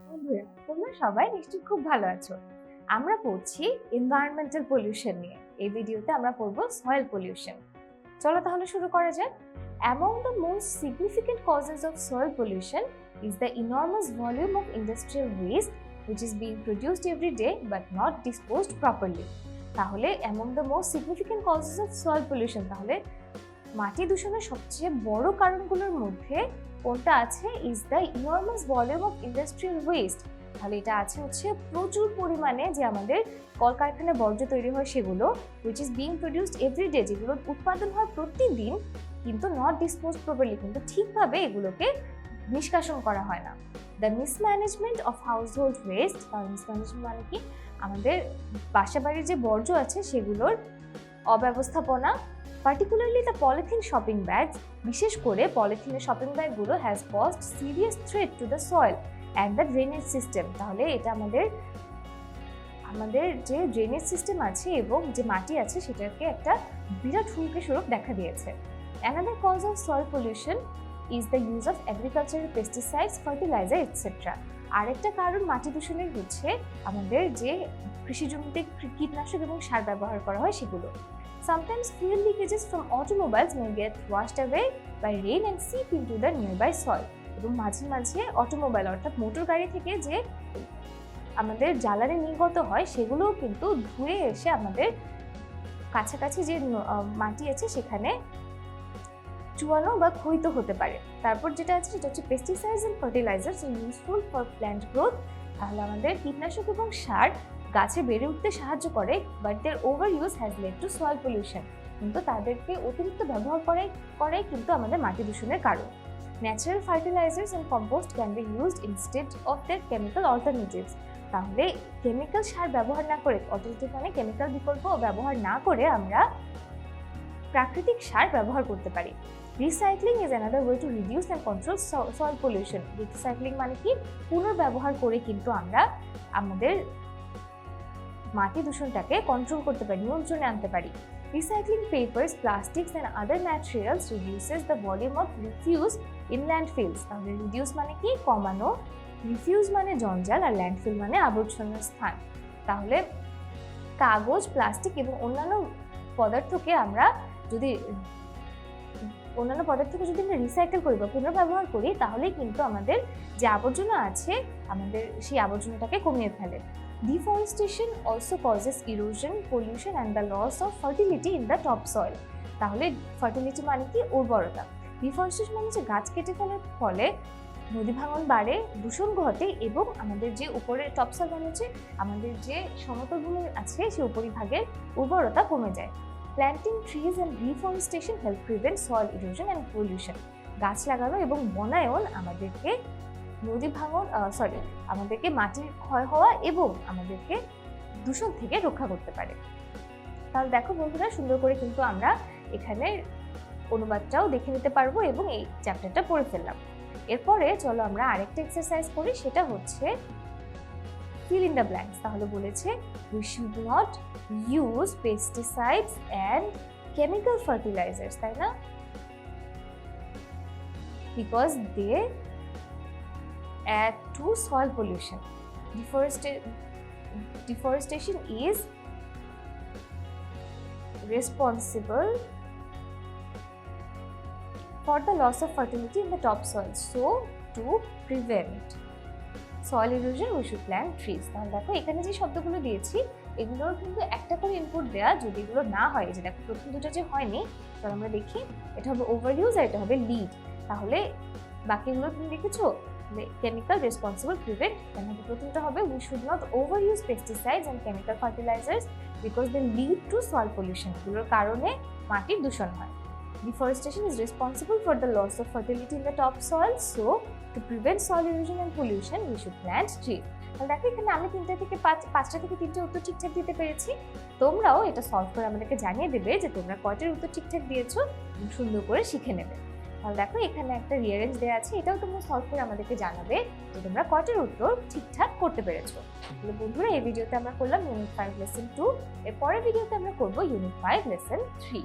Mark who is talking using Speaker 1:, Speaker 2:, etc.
Speaker 1: বন্ধুরা, তোমরা সবাই নিশ্চয়ই খুব ভালো আছো। আমরা পড়ছি এনভায়রনমেন্টাল পলিউশন নিয়ে। এই ভিডিওতে আমরা পড়বো সয়েল পলিউশন। চলো তাহলে শুরু করা যাক। Among the most significant causes of soil pollution is the enormous volume of industrial waste which is being produced every day but not disposed properly. তাহলে among the most significant causes of soil pollution, তাহলে মাটি দূষণের সবচেয়ে বড় কারণগুলোর মধ্যে কোনটা আছে is the enormous volume of industrial waste। তাহলে এটা আছে হচ্ছে প্রচুর পরিমাণে যে আমাদের কলকারখানায় বর্জ্য তৈরি হয় সেগুলো which is being produced every day, যেগুলো উৎপাদন হয় প্রতিদিন কিন্তু not disposed properly, কিন্তু ঠিকভাবে এগুলোকে নিষ্কাশন করা হয় না। The mismanagement of household waste, mismanagement মানে কি আমাদের বাসাবাড়ির যে বর্জ্য আছে সেগুলোর অব্যবস্থাপনা, particularly the polythene shopping bags, বিশেষ করে পলিথিনের শপিং ব্যাগগুলো has caused serious threat to the soil and the drainage system। তাহলে এটা আমাদের যে ড্রেনেজ সিস্টেম আছে এবং যে মাটি আছে সেটাকে একটা বিরাট হুমকি স্বরূপ দেখা দিয়েছে। Another cause of soil pollution is the use of agricultural pesticides, fertilizer, etc. আরেকটা কারণ মাটি দূষণের হচ্ছে আমাদের যে কৃষি জমিতে কীটনাশক এবং সার ব্যবহার করা হয় সেগুলো। Sometimes fuel leakages from automobiles may get washed away by rain and seep into the nearby soil। এবং মাঝে মাঝে অটোমোবাইল অর্থাৎ মোটর গাড়ি থেকে যে আমাদের জ্বালানি নির্গত হয় সেগুলোও কিন্তু ধুয়ে এসে আমাদের কাছাকাছি যে মাটি আছে সেখানে চুয়ানো বা ক্ষয়িত হতে পারে। তারপর যেটা আছে সেটা হচ্ছে pesticides and fertilisers are useful for plant growth. তাহলে আমাদের কীটনাশক এবং সার গাছে বেড়ে উঠতে সাহায্য করে, but their overuse has led to soil pollution, কিন্তু তাদেরকে অতিরিক্ত ব্যবহার করে কিন্তু আমাদের মাটি দূষণের কারণ। Natural fertilisers and compost can be used instead of their chemical alternatives. তাহলে কেমিক্যাল সার ব্যবহার না করে, অল্টারনেটিভ মানে কেমিক্যাল বিকল্প ব্যবহার না করে আমরা প্রাকৃতিক সার ব্যবহার করতে পারি। Recycling is another way to reduce and control soil pollution. Recycling মানে কি পুনর্ব্যবহার করে কিন্তু আমরা আমাদের মাটি দূষণটাকে কন্ট্রোল করতে পারি, নিয়ন্ত্রণে আনতে পারি। Recycling papers, plastics and other materials reduces the volume of refuse in landfills। তাহলে রিডিউস মানে কি কমানো, রিফিউজ মানে জঞ্জাল আর ল্যান্ডফিল মানে আবর্জনার স্থান। তাহলে কাগজ, প্লাস্টিক এবং অন্যান্য পদার্থকে যদি আমরা রিসাইকেল করি বা পুনর্ব্যবহার করি তাহলে কিন্তু আমাদের যে আবর্জনা আছে আমাদের সেই আবর্জনাটাকে কমিয়ে ফেলে। Deforestation also causes erosion, pollution and the loss of fertility in the topsoil। তাহলে ফার্টিলিটি মানে কি উর্বরতা। ডিফরেস্টেশন মানে যে গাছ কেটে ফেলার ফলে নদী ভাঙন বাড়ে, দূষণ ঘটে এবং আমাদের যে উপরে টপসয়েল মানে হচ্ছে আমাদের যে সমতল ভূমি আছে সেই উপরিভাগের উর্বরতা কমে যায়। Planting trees and reforestation help prevent soil erosion and pollution. গাছ লাগানো এবং বনায়ন আমাদেরকে আমাদেরকে মাটির ক্ষয় হওয়া এবং আমাদেরকে দূষণ থেকে রক্ষা করতে পারে। তাহলে দেখো বন্ধুরা, সুন্দর করে কিন্তু আমরা এখানে অনুবাদটাও দেখে নিতে পারবো এবং এই চ্যাপ্টারটা পড়ে ফেললাম। এরপরে চলো আমরা আরেকটা এক্সারসাইজ করি, সেটা হচ্ছে fill in the blanks। তাহলে বলেছে we should not use pesticides and chemical fertilizers, তাই না? because they add to soil pollution. Deforestation is responsible for the loss of fertility in the topsoil. So to prevent soil erosion we should plant trees। তাহলে দেখো এখানে যে শব্দগুলো দিয়েছি এগুলোর কিন্তু একটা করে ইনপুট দেয়া, যদি এগুলো না হয়, যে দেখো প্রথম দুটো যে হয়নি, তাহলে আমরা দেখি এটা হবে ওভার ইউজ আর এটা হবে লিড। তাহলে বাকিগুলো তুমি দেখেছো chemical responsible prevent, তাহলে প্রথমটা হবে we should not overuse pesticides and chemical fertilizers because they lead to soil pollution। এগুলোর কারণে মাটির দূষণ হয়। Deforestation is responsible for the loss of fertility in the topsoil, so to prevent soil erosion and pollution we should plant trees। তাহলে দেখো এখানে আমি পাঁচটা থেকে তিনটে উত্তর ঠিকঠাক দিতে পেরেছি। তোমরাও এটা সলভ করে আমাদেরকে জানিয়ে দেবে যে তোমরা কয়টার উত্তর ঠিকঠাক দিয়েছো, সুন্দর করে শিখে নেবে। তাহলে দেখো এখানে একটা রিয়ারেঞ্জ দেওয়া আছে, এটাও তোমরা সলভ করে আমাদেরকে জানাবে যে তোমরা কয়টার উত্তর ঠিকঠাক করতে পেরেছো। তাহলে বন্ধুরা, এই ভিডিওতে আমরা করলাম ইউনিট 5 লেসন 2, এর পরের ভিডিওতে আমরা করবো ইউনিট 5 লেসন 3।